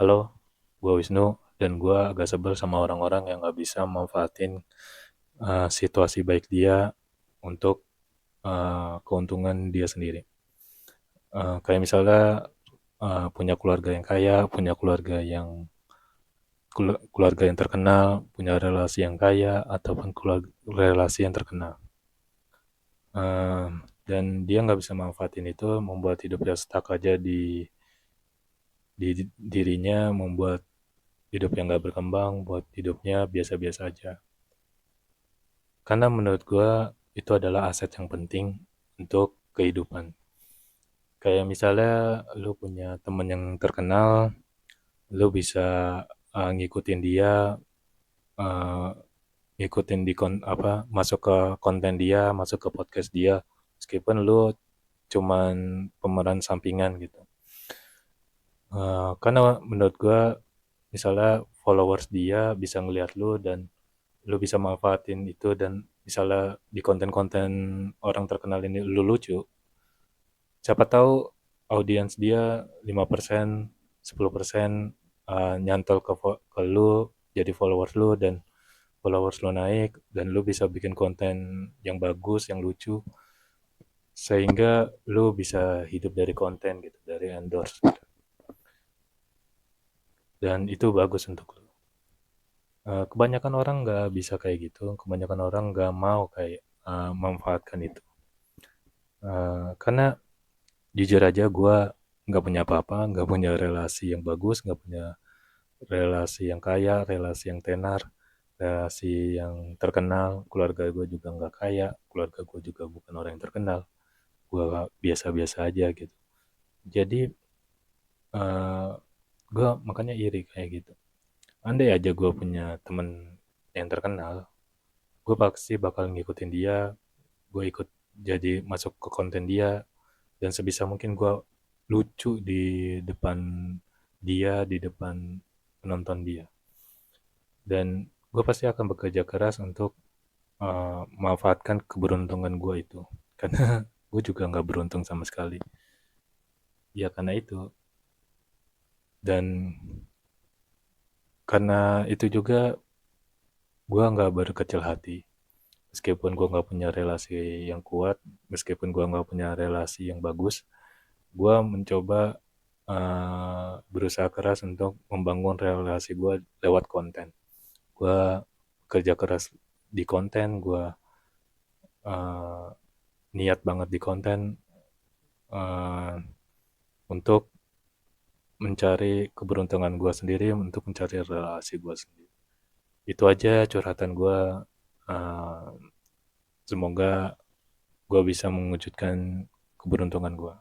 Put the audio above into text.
Halo, gue Wisnu, dan gue agak sebel sama orang-orang yang gak bisa manfaatin situasi baik dia untuk keuntungan dia sendiri. Kayak misalnya punya keluarga yang kaya, punya keluarga yang terkenal, punya relasi yang kaya, ataupun relasi yang terkenal. Eh, dan dia nggak bisa manfaatin itu, membuat hidupnya stuck aja di dirinya, membuat hidup yang nggak berkembang, buat hidupnya biasa-biasa aja. Karena menurut gue itu adalah aset yang penting untuk kehidupan. Kayak misalnya lu punya temen yang terkenal, lu bisa ngikutin dia, uh, ngikutin masuk ke konten dia, masuk ke podcast dia, meskipun lu cuman pemeran sampingan gitu. Karena menurut gue, misalnya followers dia bisa ngeliat lu dan lu bisa manfaatin itu, dan misalnya di konten-konten orang terkenal ini lu lucu, siapa tahu audiens dia 5%, 10% nyantol ke lu, jadi followers lu, dan followers lu naik, dan lu bisa bikin konten yang bagus, yang lucu, sehingga lu bisa hidup dari konten gitu, dari endorse gitu. Dan itu bagus untuk lu. Kebanyakan orang nggak bisa kayak gitu, kebanyakan orang nggak mau kayak memanfaatkan itu. Karena jujur aja gue nggak punya apa-apa, nggak punya relasi yang bagus, nggak punya relasi yang kaya, relasi yang tenar, relasi yang terkenal. Keluarga gue juga nggak kaya, keluarga gue juga bukan orang yang terkenal. Gue biasa-biasa aja gitu. Jadi uh, gue makanya iri kayak gitu. Andai aja gue punya temen yang terkenal, gue pasti bakal ngikutin dia, gue ikut jadi masuk ke konten dia, dan sebisa mungkin gue lucu di depan dia, di depan penonton dia. Dan gue pasti akan bekerja keras untuk memanfaatkan keberuntungan gue itu. Karena gue juga nggak beruntung sama sekali. Ya karena itu. Dan karena itu juga gue nggak berkecil hati. Meskipun gue nggak punya relasi yang kuat, meskipun gue nggak punya relasi yang bagus, gue mencoba berusaha keras untuk membangun relasi gue lewat konten. Gue kerja keras di konten, gue uh, niat banget di konten, uh, untuk mencari keberuntungan gue sendiri, untuk mencari relasi gue sendiri. Itu aja curhatan gue. Uh, Semoga gue bisa mewujudkan keberuntungan gue.